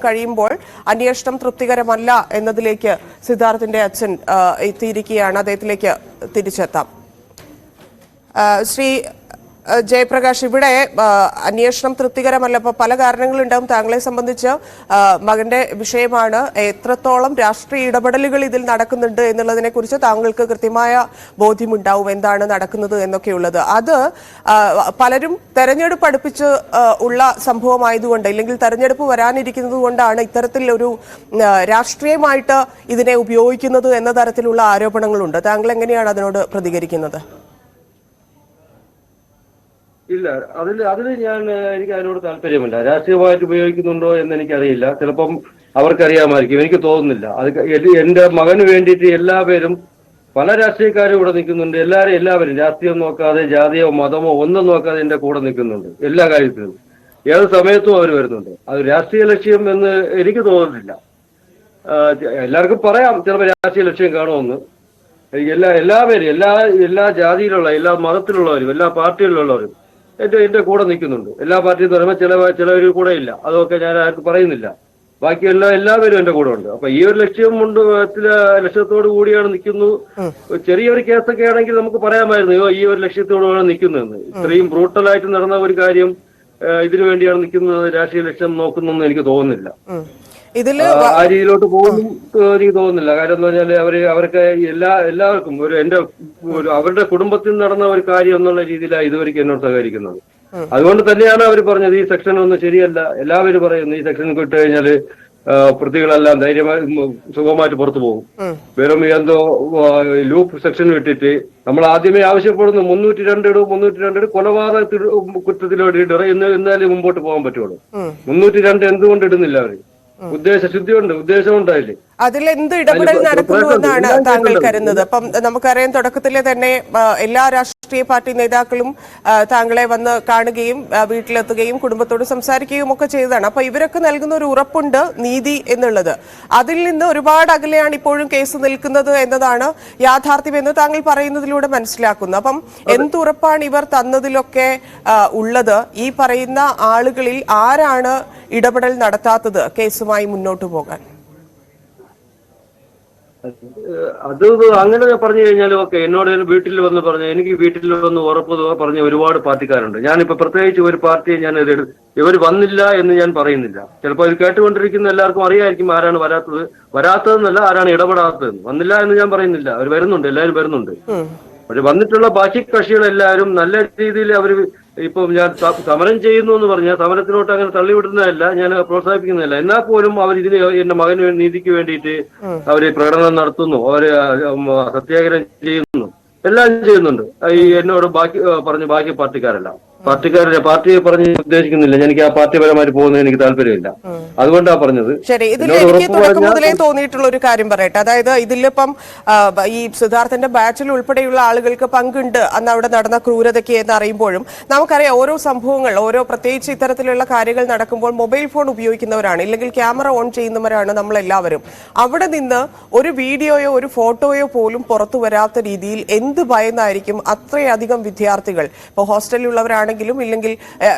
കഴിയുമ്പോൾ അന്വേഷണം തൃപ്തികരമല്ല എന്നതിലേക്ക് സിദ്ധാർത്ഥിന്റെ അച്ഛൻ എത്തിയിരിക്കുകയാണ്. അദ്ദേഹത്തിലേക്ക് തിരിച്ചെത്താം. ശ്രീ ജയപ്രകാശ്, ഇവിടെ അന്വേഷണം തൃപ്തികരമല്ല. അപ്പോൾ പല കാരണങ്ങളുണ്ടാവും. താങ്കളെ സംബന്ധിച്ച് മകന്റെ വിഷയമാണ്. എത്രത്തോളം രാഷ്ട്രീയ ഇടപെടലുകൾ ഇതിൽ നടക്കുന്നുണ്ട് എന്നുള്ളതിനെ കുറിച്ച് താങ്കൾക്ക് കൃത്യമായ ബോധ്യമുണ്ടാവും എന്താണ് നടക്കുന്നത് എന്നൊക്കെയുള്ളത്. അത് പലരും തെരഞ്ഞെടുപ്പ് അടുപ്പിച്ച് ഉള്ള സംഭവമായതുകൊണ്ട്, ഇല്ലെങ്കിൽ തെരഞ്ഞെടുപ്പ് വരാനിരിക്കുന്നത് കൊണ്ടാണ് ഇത്തരത്തിലൊരു രാഷ്ട്രീയമായിട്ട് ഇതിനെ ഉപയോഗിക്കുന്നത് എന്ന തരത്തിലുള്ള ആരോപണങ്ങളുണ്ട്. താങ്കൾ എങ്ങനെയാണ് അതിനോട് പ്രതികരിക്കുന്നത്? ഇല്ല, അതിൽ എനിക്ക് അതിനോട് താല്പര്യമില്ല. രാഷ്ട്രീയമായിട്ട് ഉപയോഗിക്കുന്നുണ്ടോ എന്ന് എനിക്കറിയില്ല. ചിലപ്പം അവർക്കറിയാമായിരിക്കും, എനിക്ക് തോന്നുന്നില്ല. അത് എന്റെ മകന് വേണ്ടിയിട്ട് എല്ലാവരും, പല രാഷ്ട്രീയക്കാരും ഇവിടെ നിൽക്കുന്നുണ്ട്. എല്ലാവരും രാഷ്ട്രീയം നോക്കാതെ, ജാതിയോ മതമോ ഒന്നും നോക്കാതെ എന്റെ കൂടെ നിൽക്കുന്നുണ്ട് എല്ലാ കാര്യത്തിലും. ഏത് സമയത്തും അവർ വരുന്നുണ്ട്. അത് രാഷ്ട്രീയ ലക്ഷ്യം എന്ന് എനിക്ക് തോന്നുന്നില്ല. എല്ലാവർക്കും പറയാം ചിലപ്പോൾ രാഷ്ട്രീയ ലക്ഷ്യം കാണുമെന്ന്. എല്ലാവരും എല്ലാ ജാതിയിലുള്ള, എല്ലാ മതത്തിലുള്ളവരും, എല്ലാ പാർട്ടികളിലുള്ളവരും എന്റെ കൂടെ നിൽക്കുന്നുണ്ട്. എല്ലാ പാർട്ടിയും പറയുമ്പോൾ ചിലവർ കൂടെ ഇല്ല. അതൊക്കെ ഞാൻ ആർക്കും പറയുന്നില്ല. ബാക്കി എല്ലാവരും എന്റെ കൂടെ ഉണ്ട്. അപ്പൊ ഈ ഒരു ലക്ഷ്യത്തോടു കൂടിയാണ് നിൽക്കുന്നു. ചെറിയൊരു കേസൊക്കെ ആണെങ്കിൽ നമുക്ക് പറയാമായിരുന്നു, ഈ ഒരു ലക്ഷ്യത്തോടുകൂടെ നിൽക്കുന്നതെന്ന്. ഇത്രയും ബ്രൂട്ടലായിട്ട് നടന്ന ഒരു കാര്യം ഇതിനു വേണ്ടിയാണ് നിൽക്കുന്നത്, രാഷ്ട്രീയ ലക്ഷ്യം നോക്കുന്നൊന്നും എനിക്ക് തോന്നുന്നില്ല. ആ രീതിയിലോട്ട് പോകുന്നു എനിക്ക് തോന്നുന്നില്ല. കാര്യം എന്ന് പറഞ്ഞാൽ അവർക്ക് എല്ലാവർക്കും അവരുടെ കുടുംബത്തിൽ നടന്ന ഒരു കാര്യം എന്നുള്ള രീതിയിലാണ് ഇതുവരെയ്ക്ക് എന്നോട് സഹകരിക്കുന്നത്. അതുകൊണ്ട് തന്നെയാണ് അവർ പറഞ്ഞത് ഈ സെക്ഷൻ ഒന്നും ശരിയല്ല. എല്ലാവരും പറയുന്നു ഈ സെക്ഷൻ ഇട്ട് കഴിഞ്ഞാൽ പ്രതികളെല്ലാം ധൈര്യമായി സുഖമായിട്ട് പുറത്തു പോകും. വെറും എന്തോ ലൂപ്പ് സെക്ഷൻ വിട്ടിട്ട് നമ്മൾ ആദ്യമേ ആവശ്യപ്പെടുന്നു 302 കൊലപാതക കുറ്റത്തിലോട്ട് ഇടറ എന്നാലും മുമ്പോട്ട് പോകാൻ പറ്റുള്ളൂ. 302 എന്തുകൊണ്ട് ഇടുന്നില്ല അവര്? ഉദ്ദേശശുദ്ധിയുണ്ട്, ഉദ്ദേശമുണ്ടായില്ലേ? അതിലെന്ത് ഇടപെടൽ നടക്കുന്നു എന്നാണ് താങ്കൾ കരുതുന്നത്? അപ്പം നമുക്കറിയാം, തുടക്കത്തിലെ തന്നെ എല്ലാ രാഷ്ട്രീയ പാർട്ടി നേതാക്കളും താങ്കളെ വന്ന് കാണുകയും വീട്ടിലെത്തുകയും കുടുംബത്തോട് സംസാരിക്കുകയും ഒക്കെ ചെയ്തതാണ്. അപ്പൊ ഇവരൊക്കെ നൽകുന്ന ഒരു ഉറപ്പുണ്ട് നീതി എന്നുള്ളത്. അതിൽ നിന്ന് ഒരുപാട് അകലെയാണ് ഇപ്പോഴും കേസ് നിൽക്കുന്നത് എന്നതാണ് യാഥാർത്ഥ്യം എന്ന് താങ്കൾ പറയുന്നതിലൂടെ മനസ്സിലാക്കുന്നു. അപ്പം എന്തുറപ്പാണ് ഇവർ തന്നതിലൊക്കെ ഉള്ളത്? ഈ പറയുന്ന ആളുകളിൽ ആരാണ് ഇടപെടൽ നടത്താത്തത് കേസുമായി മുന്നോട്ട് പോകാൻ? അത് അങ്ങനെ പറഞ്ഞു കഴിഞ്ഞാൽ ഓക്കെ, എന്നോട് വീട്ടിൽ വന്ന് പറഞ്ഞ, എനിക്ക് വീട്ടിൽ വന്ന് ഉറപ്പ് പറഞ്ഞ ഒരുപാട് പാർട്ടിക്കാരുണ്ട്. ഞാനിപ്പോ പ്രത്യേകിച്ച് ഒരു പാർട്ടിയെ ഇവർ വന്നില്ല എന്ന് ഞാൻ പറയുന്നില്ല. ചിലപ്പോൾ ഇത് കേട്ടുകൊണ്ടിരിക്കുന്ന എല്ലാവർക്കും അറിയായിരിക്കും ആരാണ് വരാത്തതെന്നല്ല, ആരാണ് ഇടപെടാത്തതെന്ന്. വന്നില്ല എന്ന് ഞാൻ പറയുന്നില്ല, അവർ വരുന്നുണ്ട്, എല്ലാവരും വരുന്നുണ്ട്. പക്ഷെ വന്നിട്ടുള്ള ബാക്കി കക്ഷികളെല്ലാവരും നല്ല രീതിയിൽ അവർ, ഇപ്പം ഞാൻ സമരം ചെയ്യുന്നു എന്ന് പറഞ്ഞാൽ സമരത്തിലോട്ട് അങ്ങനെ തള്ളിവിടുന്നതല്ല, ഞാൻ പ്രോത്സാഹിപ്പിക്കുന്നതല്ല. എന്നാൽ പോലും അവർ ഇതിന് എന്റെ മകന് നീതിക്ക് വേണ്ടിയിട്ട് അവര് പ്രകടനം നടത്തുന്നു, അവര് സത്യാഗ്രഹം ചെയ്യുന്നു, എല്ലാം ചെയ്യുന്നുണ്ട്. ഈ എന്നോട് ബാക്കി പാർട്ടിയെ പറഞ്ഞ് ഉദ്ദേശിക്കുന്നില്ല. എനിക്ക് ആ പാർട്ടിപരമായിട്ട് പോകുന്നത് എനിക്ക് താല്പര്യമില്ല. അതുകൊണ്ടാണ് പറഞ്ഞത്. ശരി, ഇതിൽ എനിക്ക് തുടക്കം മുതലേ തോന്നിയിട്ടുള്ള ഒരു കാര്യം പറയട്ടെ. അതായത് ഇതിലിപ്പം ഈ സിദ്ധാർത്ഥന്റെ ബാച്ചിൽ ഉൾപ്പെടെയുള്ള ആളുകൾക്ക് പങ്കുണ്ട് അന്ന് അവിടെ നടന്ന ക്രൂരതയ്ക്ക് എന്ന് അറിയുമ്പോഴും നമുക്കറിയാം, ഓരോ സംഭവങ്ങൾ, പ്രത്യേകിച്ച് ഇത്തരത്തിലുള്ള കാര്യങ്ങൾ നടക്കുമ്പോൾ മൊബൈൽ ഫോൺ ഉപയോഗിക്കുന്നവരാണ്, ഇല്ലെങ്കിൽ ക്യാമറ ഓൺ ചെയ്യുന്നവരാണ് നമ്മളെല്ലാവരും. അവിടെ നിന്ന് ഒരു വീഡിയോയോ ഒരു ഫോട്ടോയോ പോലും പുറത്തു വരാത്ത രീതിയിൽ എന്ത് ഭയന്നായിരിക്കും അത്രയധികം വിദ്യാർത്ഥികൾ, ഇപ്പോൾ ഹോസ്റ്റലിലുള്ളവരാണെങ്കിലും ഇല്ലെങ്കിൽ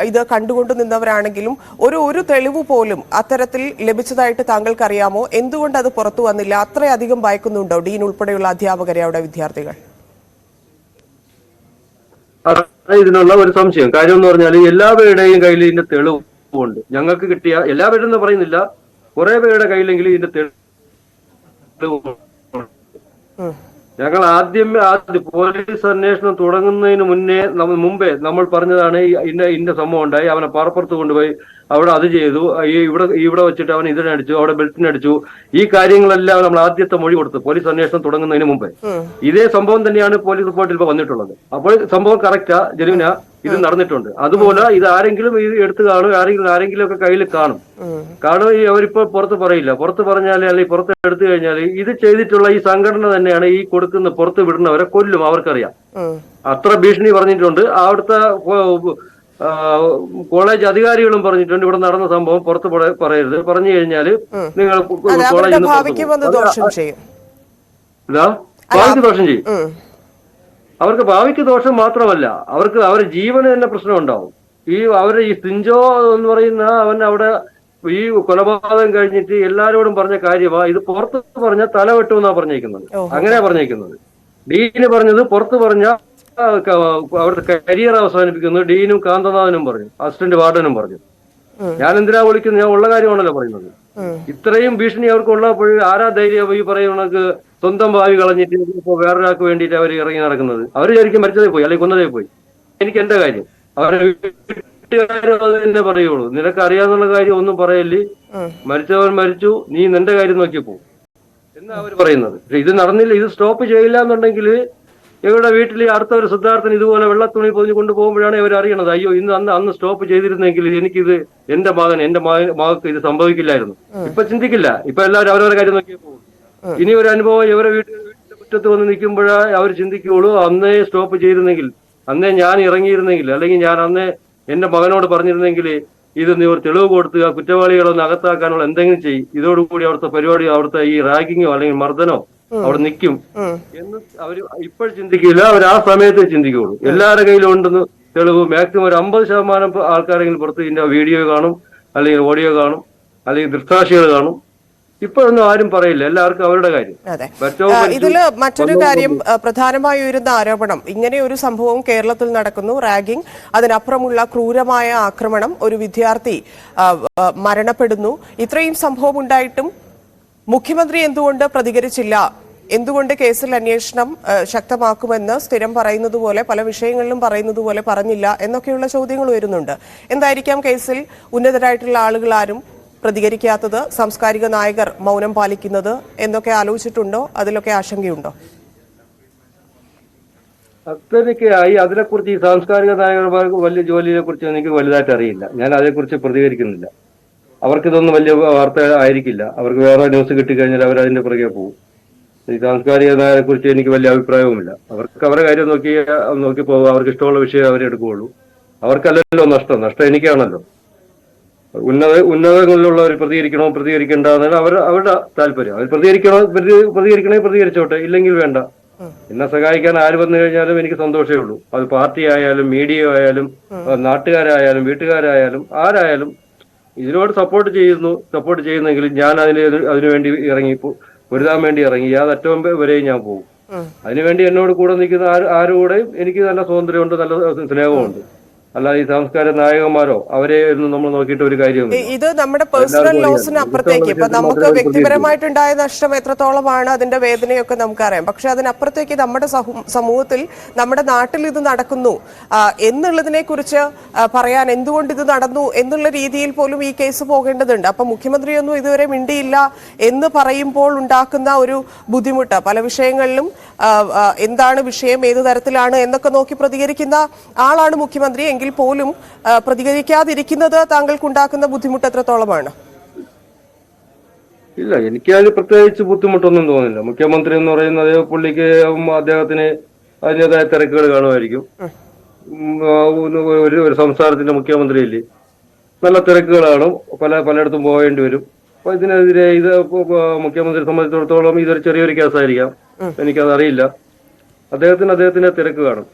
ഇത് കണ്ടുകൊണ്ട് നിന്നവരാണെങ്കിലും ഒരു തെളിവ് പോലും അത്തരത്തിൽ ലഭിച്ചതായിട്ട് താങ്കൾക്ക് അറിയാമോ? എന്തുകൊണ്ട് അത് പുറത്തു വന്നില്ല? അത്രയധികം ഭയക്കുന്നുണ്ടോ ഡീൻ ഉൾപ്പെടെയുള്ള അധ്യാപകരെ അവിടെ വിദ്യാർത്ഥികൾ? ഇതിനുള്ള ഒരു സംശയം. കാര്യം എന്ന് പറഞ്ഞാൽ എല്ലാവരുടെയും കയ്യിൽ ഇതിന്റെ തെളിവുണ്ട്. ഞങ്ങൾക്ക് കിട്ടിയ, എല്ലാവരും എന്ന് പറയുന്നില്ല, കുറെ പേരുടെ കയ്യിലെങ്കിലും ഇതിന്റെ തെളിവ്. ഞങ്ങൾ ആദ്യം പോലീസ് അന്വേഷണം തുടങ്ങുന്നതിന് മുമ്പേ നമ്മൾ പറഞ്ഞതാണ് ഇന്ന സംഭവം ഉണ്ടായി, അവനെ പാറപ്പുറത്ത് കൊണ്ടുപോയി അവിടെ അത് ചെയ്തു, ഇവിടെ വെച്ചിട്ട് അവൻ ഇതിനടിച്ചു, അവിടെ ബെൽറ്റിനടിച്ചു. ഈ കാര്യങ്ങളെല്ലാം നമ്മൾ ആദ്യത്തെ മൊഴി കൊടുത്തു പോലീസ് അന്വേഷണം തുടങ്ങുന്നതിന് മുമ്പേ. ഇതേ സംഭവം തന്നെയാണ് പോലീസ് റിപ്പോർട്ടിൽ ഇപ്പൊ വന്നിട്ടുള്ളത്. അപ്പോൾ സംഭവം കറക്റ്റാ, ജനുവിനാ, ഇത് നടന്നിട്ടുണ്ട്. അതുപോലെ ഇത് ആരെങ്കിലും എടുത്ത് കാണും, ആരെങ്കിലും ഒക്കെ കയ്യിൽ കാണും. അവരിപ്പോ പുറത്ത് പറയില്ല. പുറത്ത് പറഞ്ഞാൽ, അല്ലെങ്കിൽ പുറത്ത് എടുത്തു കഴിഞ്ഞാൽ ഇത് ചെയ്തിട്ടുള്ള ഈ സംഘടന തന്നെയാണ് ഈ പുറത്ത് വിടുന്നവരെ കൊല്ലും, അവർക്കറിയാം. അത്ര ഭീഷണി പറഞ്ഞിട്ടുണ്ട്. അവിടുത്തെ കോളേജ് അധികാരികളും പറഞ്ഞിട്ടുണ്ട്, ഇവിടെ നടന്ന സംഭവം പുറത്ത് പറയരുത്, പറഞ്ഞു കഴിഞ്ഞാൽ നിങ്ങൾ കോളേജിൽ നിന്ന് ഭാവിക്ക് ദോഷം ചെയ്യും. അവർക്ക് ഭാവിക്ക് ദോഷം മാത്രമല്ല, അവരുടെ ജീവന് തന്നെ പ്രശ്നം ഉണ്ടാവും. അവരുടെ ഈ സിഞ്ചോ എന്ന് പറയുന്ന അവൻ അവിടെ ഈ കൊലപാതകം കഴിഞ്ഞിട്ട് എല്ലാരോടും പറഞ്ഞ കാര്യമാ, ഇത് പുറത്ത് പറഞ്ഞ തല വെട്ടുമെന്നാ പറഞ്ഞേക്കുന്നത്. അങ്ങനെയാ പറഞ്ഞേക്കുന്നത്. ഡീന് പറഞ്ഞത് പുറത്ത് പറഞ്ഞ അവരുടെ കരിയർ അവസാനിപ്പിക്കുന്നു. ഡീനും കാന്തനാഥനും പറഞ്ഞു, അസിസ്റ്റന്റ് വാർഡനും പറഞ്ഞു. ഞാൻ എന്തിനാ വിളിക്കുന്നത്? ഞാൻ ഉള്ള കാര്യമാണല്ലോ പറയുന്നത്. ഇത്രയും ഭീഷണി അവർക്ക് ഉള്ളപ്പോൾ ആരാ ധൈര്യം ഈ പറയുന്നത് സ്വന്തം ഭാവി കളഞ്ഞിട്ട് ഇപ്പൊ വേറൊരാൾക്ക് വേണ്ടിയിട്ട് അവർ ഇറങ്ങി നടക്കുന്നത്? അവർ വിചാരിക്കും മരിച്ചതേ പോയി അല്ലെങ്കിൽ കൊന്നതേ പോയി. എനിക്ക് എന്റെ കാര്യം, അവരെ വീട്ടുകാരും അത് തന്നെ പറയുള്ളൂ. നിനക്ക് അറിയാന്നുള്ള കാര്യം ഒന്നും പറയല്ലേ, മരിച്ചവൻ മരിച്ചു, നീ നിന്റെ കാര്യം നോക്കിയപ്പോ എന്നാ അവർ പറയുന്നത്. പക്ഷെ ഇത് നടന്നില്ല, ഇത് സ്റ്റോപ്പ് ചെയ്യില്ല എന്നുണ്ടെങ്കിൽ ഇവരുടെ വീട്ടിൽ അടുത്ത ഒരു സിദ്ധാർത്ഥൻ ഇതുപോലെ വെള്ളത്തുണി പൊതിഞ്ഞ് കൊണ്ടുപോകുമ്പോഴാണ് ഇവർ അറിയണത്, അയ്യോ ഇന്ന് അന്ന് സ്റ്റോപ്പ് ചെയ്തിരുന്നെങ്കിൽ എനിക്കിത് എന്റെ മകൾക്ക് ഇത് സംഭവിക്കില്ലായിരുന്നു. ഇപ്പൊ ചിന്തിക്കില്ല, ഇപ്പൊ എല്ലാവരും അവരവരുടെ കാര്യം നോക്കിയേ പോകും. ഇനി ഒരു അനുഭവം ഇവരെ വീട്ടിന്റെ മുറ്റത്ത് വന്ന് നിൽക്കുമ്പോഴേ അവർ ചിന്തിക്കുകയുള്ളൂ, അന്നേ സ്റ്റോപ്പ് ചെയ്തിരുന്നെങ്കിൽ, അന്നേ ഞാൻ ഇറങ്ങിയിരുന്നെങ്കിൽ, അല്ലെങ്കിൽ ഞാൻ അന്നേ എന്റെ മകനോട് പറഞ്ഞിരുന്നെങ്കിൽ ഇത് നീ ഒരു തെളിവ് കൊടുത്ത് ആ കുറ്റവാളികളൊന്ന് അകത്താക്കാനുള്ള എന്തെങ്കിലും ചെയ്യും, ഇതോടുകൂടി അവിടുത്തെ പരിപാടി, അവിടുത്തെ ഈ റാഗിങ്ങോ അല്ലെങ്കിൽ മർദ്ദനോ അവിടെ നിൽക്കും എന്ന് അവര് ഇപ്പോൾ ചിന്തിക്കില്ല. അവർ ആ സമയത്ത് ചിന്തിക്കുള്ളൂ. എല്ലാവരുടെ കയ്യിലും ഉണ്ടെന്ന് തെളിവ് മാക്സിമം ഒരു 50% ആൾക്കാരെങ്കിലും പുറത്ത് ഇതിന്റെ വീഡിയോ കാണും, അല്ലെങ്കിൽ ഓഡിയോ കാണും, അല്ലെങ്കിൽ ദൃക്സാക്ഷികൾ കാണും. ഇപ്പോഴൊന്നും ആരും പറയില്ല, എല്ലാവർക്കും അവരുടെ കാര്യം. ഇതില് മറ്റൊരു കാര്യം പ്രധാനമായി ഉയരുന്ന ആരോപണം, ഇങ്ങനെ ഒരു സംഭവം കേരളത്തിൽ നടക്കുന്നു, റാഗിംഗ്, അതിനപ്പുറമുള്ള ക്രൂരമായ ആക്രമണം, ഒരു വിദ്യാർത്ഥി മരണപ്പെടുന്നു. ഇത്രയും സംഭവം ഉണ്ടായിട്ടും മുഖ്യമന്ത്രി എന്തുകൊണ്ട് പ്രതികരിച്ചില്ല? എന്തുകൊണ്ട് കേസിൽ അന്വേഷണം ശക്തമാക്കുമെന്ന് സ്ഥിരം പറയുന്നത് പോലെ, പല വിഷയങ്ങളിലും പറയുന്നത് പോലെ പറഞ്ഞില്ല എന്നൊക്കെയുള്ള ചോദ്യങ്ങൾ ഉയരുന്നുണ്ട്. എന്തായിരിക്കാം കേസിൽ ഉന്നതരായിട്ടുള്ള ആളുകൾ ആരും പ്രതികരിക്കാത്തത്, സാംസ്കാരിക നായകർ മൗനം പാലിക്കുന്നത് എന്നൊക്കെ ആലോചിച്ചിട്ടുണ്ടോ? അതിലൊക്കെ ആശങ്കയുണ്ടോ? അത്രയ്ക്കായി അതിനെക്കുറിച്ച് ഈ സാംസ്കാരിക നായകന്മാർക്ക് വലിയ ജോലിയെ കുറിച്ച് എനിക്ക് വലുതായിട്ട് അറിയില്ല. ഞാൻ അതേക്കുറിച്ച് പ്രതികരിക്കുന്നില്ല. അവർക്കിതൊന്നും വലിയ വാർത്ത ആയിരിക്കില്ല. അവർക്ക് വേറെ ന്യൂസ് കിട്ടിക്കഴിഞ്ഞാൽ അവർ അതിന്റെ പുറകെ പോകും. ഈ സാംസ്കാരിക നായകരെ കുറിച്ച് എനിക്ക് വലിയ അഭിപ്രായവുമില്ല. അവർക്ക് അവരുടെ കാര്യം നോക്കി പോകുക, അവർക്ക് ഇഷ്ടമുള്ള വിഷയം അവരെ എടുക്കുകയുള്ളൂ. അവർക്കല്ലല്ലോ നഷ്ടം എനിക്കാണല്ലോ. ഉന്നതങ്ങളിലുള്ളവർ പ്രതികരിക്കണോ പ്രതികരിക്കേണ്ട അവരുടെ താല്പര്യം. അവർ പ്രതികരിക്കണേ പ്രതികരിച്ചോട്ടെ, ഇല്ലെങ്കിൽ വേണ്ട. എന്നെ സഹായിക്കാൻ ആര് വന്നു കഴിഞ്ഞാലും എനിക്ക് സന്തോഷമേ ഉള്ളൂ. അത് പാർട്ടി ആയാലും മീഡിയ ആയാലും നാട്ടുകാരായാലും വീട്ടുകാരായാലും ആരായാലും ഇതിനോട് സപ്പോർട്ട് ചെയ്യുന്നെങ്കിൽ ഞാൻ അതിനുവേണ്ടി ഇറങ്ങി പൊരുതാൻ വേണ്ടി ഇറങ്ങി യാതൊറ്റം വരെയും ഞാൻ പോകും. അതിനുവേണ്ടി എന്നോട് കൂടെ നിൽക്കുന്ന ആരുകൂടെയും എനിക്ക് നല്ല സ്വാതന്ത്ര്യമുണ്ട്, നല്ല സ്നേഹമുണ്ട്. അല്ലാതെ ഈ സാംസ്കാരിക നായകന്മാരോ അവരെ ഒന്നും നമ്മൾ നോക്കിയിട്ട് ഒരു കാര്യമില്ല. ഇത് നമ്മുടെ പേഴ്സണൽ ലോസിന് അപ്പുറത്തേക്ക്, ഇപ്പൊ നമുക്ക് വ്യക്തിപരമായിട്ടുണ്ടായ നഷ്ടം എത്രത്തോളമാണ്, അതിന്റെ വേദനയൊക്കെ നമുക്കറിയാം. പക്ഷെ അതിനപ്പുറത്തേക്ക് നമ്മുടെ സമൂഹത്തിൽ, നമ്മുടെ നാട്ടിൽ ഇത് നടക്കുന്നു എന്നുള്ളതിനെ കുറിച്ച് പറയാൻ, എന്തുകൊണ്ട് ഇത് നടന്നു എന്നുള്ള രീതിയിൽ പോലും ഈ കേസ് പോകേണ്ടതുണ്ട്. അപ്പൊ മുഖ്യമന്ത്രിയൊന്നും ഇതുവരെ മിണ്ടിയില്ല എന്ന് പറയുമ്പോൾ ഉണ്ടാക്കുന്ന ഒരു ബുദ്ധിമുട്ട്, പല വിഷയങ്ങളിലും എന്താണ് വിഷയം, ഏതു തരത്തിലാണ് എന്നൊക്കെ നോക്കി പ്രതികരിക്കുന്ന ആളാണ് മുഖ്യമന്ത്രി. എങ്കിൽ പോലും പ്രതികരിക്കാതിരിക്കുന്നത് താങ്കൾക്കുണ്ടാക്കുന്ന ബുദ്ധിമുട്ട് എത്രത്തോളമാണ്? ഇല്ല, എനിക്കതിൽ പ്രത്യേകിച്ച് ബുദ്ധിമുട്ടൊന്നും തോന്നില്ല. മുഖ്യമന്ത്രി എന്ന് പറയുന്നത് പുള്ളിക്ക് അദ്ദേഹത്തിന് അതിൻ്റെതായ തിരക്കുകൾ കാണുമായിരിക്കും. ഒരു സംസ്ഥാനത്തിന്റെ മുഖ്യമന്ത്രിയില്ലേ, നല്ല തിരക്കുകളാണ്, പലയിടത്തും പോകേണ്ടി വരും. അപ്പൊ ഇതിനെതിരെ ഇത് മുഖ്യമന്ത്രി സംബന്ധിച്ചിടത്തോളം ഇതൊരു ചെറിയൊരു കേസായിരിക്കാം, എനിക്കതറിയില്ല. അദ്ദേഹത്തിന്റെ തിരക്ക് കാണും.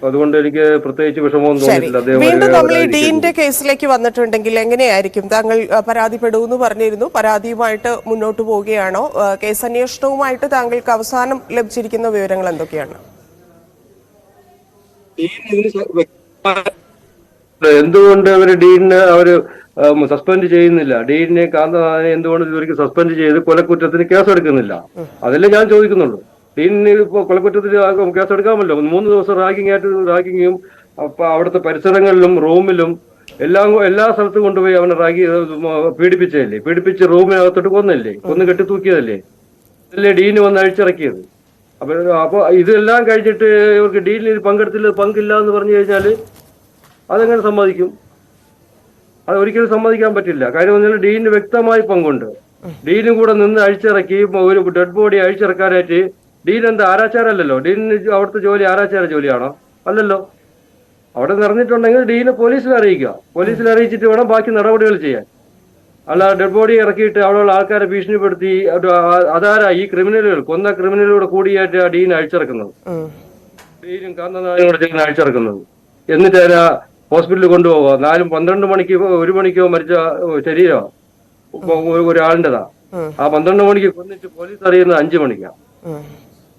അതുകൊണ്ട് എനിക്ക് പ്രത്യേകിച്ച് വിഷമവും തോന്നിയിട്ടില്ല. വീണ്ടും നമ്മൾ ഈ ഡീന്റെ കേസിലേക്ക് വന്നിട്ടുണ്ടെങ്കിൽ എങ്ങനെയായിരിക്കും? താങ്കൾ പരാതിപ്പെടുമെന്ന് പറഞ്ഞിരുന്നു, പരാതിയുമായിട്ട് മുന്നോട്ട് പോവുകയാണോ? കേസ് അന്വേഷണവുമായിട്ട് താങ്കൾക്ക് അവസാനം ലഭിച്ചിരിക്കുന്ന വിവരങ്ങൾ എന്തൊക്കെയാണ്? എന്തുകൊണ്ട് ഡീനിനെ സസ്പെൻഡ് ചെയ്യുന്നില്ല? ഡീനിനെ കാന്തനാഥനെ എന്തുകൊണ്ട് ഇവർക്ക് സസ്പെൻഡ് ചെയ്ത് കൊലക്കുറ്റത്തിന് കേസെടുക്കുന്നില്ല? അതല്ലേ ഞാൻ ചോദിക്കുന്നുള്ളൂ. ഡീനിന് ഇപ്പൊ കൊലക്കുറ്റത്തിന് കേസെടുക്കാമല്ലോ. 3 ദിവസം റാഗിങ്ങും അവിടുത്തെ പരിസരങ്ങളിലും റൂമിലും എല്ലാ സ്ഥലത്തും കൊണ്ടുപോയി അവനെ പീഡിപ്പിച്ച് റൂമിനകത്തോട്ട് കൊന്ന് കെട്ടി തൂക്കിയതല്ലേ? അതല്ലേ ഡീന് വന്ന് അഴിച്ചിറക്കിയത്? അപ്പൊ ഇതെല്ലാം കഴിഞ്ഞിട്ട് ഇവർക്ക് ഡീനിൽ പങ്കില്ല എന്ന് പറഞ്ഞു കഴിഞ്ഞാല് അതെങ്ങനെ സമ്മതിക്കും? അത് ഒരിക്കലും സമ്മതിക്കാൻ പറ്റില്ല. കാര്യം പറഞ്ഞാൽ ഡീനിന് വ്യക്തമായി പങ്കുണ്ട്. ഡീനും കൂടെ നിന്ന് അഴിച്ചിറക്കി ഒരു ഡെഡ് ബോഡി അഴിച്ചിറക്കാനായിട്ട് ഡീൻ എന്താ ആരാച്ചാരല്ലോ? ഡീനിന് അവിടുത്തെ ജോലി ആരാച്ചാര ജോലിയാണോ? അല്ലല്ലോ. അവിടെ നിറഞ്ഞിട്ടുണ്ടെങ്കിൽ ഡീന് പോലീസിൽ അറിയിച്ചിട്ട് വേണം ബാക്കി നടപടികൾ ചെയ്യാൻ. അല്ല ഡെഡ് ബോഡി ഇറക്കിയിട്ട് അവിടെയുള്ള ആൾക്കാരെ ഭീഷണിപ്പെടുത്തി അതാരാ ഈ കൊന്ന ക്രിമിനലുകളുടെ കൂടിയായിട്ട് ഡീൻ അഴിച്ചിറക്കുന്നത്, ഡീനും കാന്തനാഥനും കൂടെ ചെയ്യുന്ന അഴിച്ചിറക്കുന്നത്. എന്നിട്ട് ഹോസ്പിറ്റലിൽ കൊണ്ടുപോകുക. 4-12 മണിക്ക് 1 മണിക്കോ മരിച്ച ശരീരം ഒരാളിൻ്റെതാ. ആ 12 മണിക്ക് കൊന്നിട്ട് പോലീസ് അറിയുന്നത് 5 മണിക്കാണ്.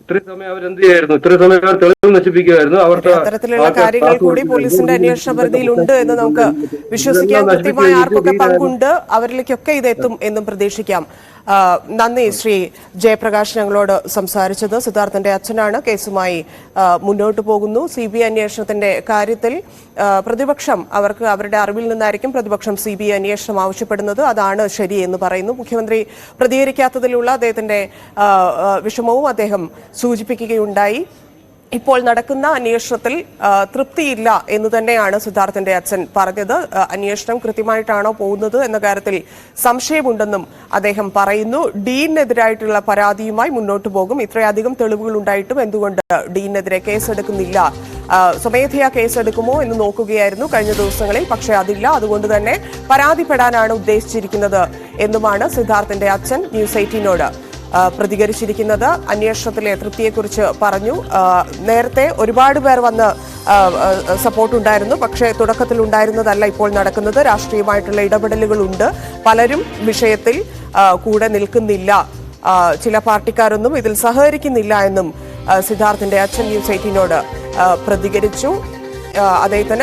ഇത്രയും സമയം അവരെന്ത് ചെയ്യായിരുന്നു? ഇത്രയും സമയം അവർ തെളിവ് നശിപ്പിക്കുകയായിരുന്നു. അത്തരത്തിലുള്ള കാര്യങ്ങൾ കൂടി പോലീസിന്റെ അന്വേഷണ പരിധിയിലുണ്ട് എന്ന് നമുക്ക് വിശ്വസിക്കാം. കൃത്യമായ ആർക്കൊക്കെ പങ്കുണ്ട് അവരിലേക്കൊക്കെ ഇതെത്തും എന്നും പ്രതീക്ഷിക്കാം. നന്ദി ശ്രീ ജയപ്രകാശ് ഞങ്ങളോട് സംസാരിച്ചത്. സിദ്ധാർത്ഥന്റെ അച്ഛനാണ്, കേസുമായി മുന്നോട്ട് പോകുന്നു. CBI അന്വേഷണത്തിന്റെ കാര്യത്തിൽ പ്രതിപക്ഷം അവരുടെ അറിവിൽ നിന്നായിരിക്കും പ്രതിപക്ഷം CBI അന്വേഷണം ആവശ്യപ്പെടുന്നത്. അതാണ് ശരി എന്ന് പറയുന്നു. മുഖ്യമന്ത്രി പ്രതികരിക്കാത്തതിലുള്ള അദ്ദേഹത്തിന്റെ വിഷമവും അദ്ദേഹം സൂചിപ്പിക്കുകയുണ്ടായി. ഇപ്പോൾ നടക്കുന്ന അന്വേഷണത്തിൽ തൃപ്തിയില്ല എന്ന് തന്നെയാണ് സിദ്ധാർത്ഥന്റെ അച്ഛൻ പറഞ്ഞത്. അന്വേഷണം കൃത്യമായിട്ടാണോ പോകുന്നത് എന്ന കാര്യത്തിൽ സംശയമുണ്ടെന്നും അദ്ദേഹം പറയുന്നു. ഡീനെതിരായിട്ടുള്ള പരാതിയുമായി മുന്നോട്ട് പോകും. ഇത്രയധികം തെളിവുകൾ ഉണ്ടായിട്ടും എന്തുകൊണ്ട് ഡീനെതിരെ കേസെടുക്കുന്നില്ല, സ്വമേധയാ കേസെടുക്കുമോ എന്ന് നോക്കുകയായിരുന്നു കഴിഞ്ഞ ദിവസങ്ങളിൽ. പക്ഷേ അതില്ല. അതുകൊണ്ട് തന്നെ പരാതിപ്പെടാനാണ് ഉദ്ദേശിച്ചിരിക്കുന്നത് എന്നുമാണ് സിദ്ധാർത്ഥന്റെ അച്ഛൻ ന്യൂസ് 18നോട് പ്രതികരിച്ചിരിക്കുന്നത്. അന്വേഷണത്തിലെ തൃപ്തിയെക്കുറിച്ച് പറഞ്ഞു. നേരത്തെ ഒരുപാട് പേർ വന്ന് സപ്പോർട്ട് ഉണ്ടായിരുന്നു. പക്ഷേ തുടക്കത്തിൽ ഉണ്ടായിരുന്നതല്ല ഇപ്പോൾ നടക്കുന്നത്. രാഷ്ട്രീയമായിട്ടുള്ള ഇടപെടലുകളുണ്ട്. പലരും വിഷയത്തിൽ കൂടെ നിൽക്കുന്നില്ല, ചില പാർട്ടിക്കാരൊന്നും ഇതിൽ സഹകരിക്കുന്നില്ല എന്നും സിദ്ധാർത്ഥന്റെ അച്ഛൻ ന്യൂസ് 18നോട് പ്രതികരിച്ചു. അദ്ദേഹത്തിന്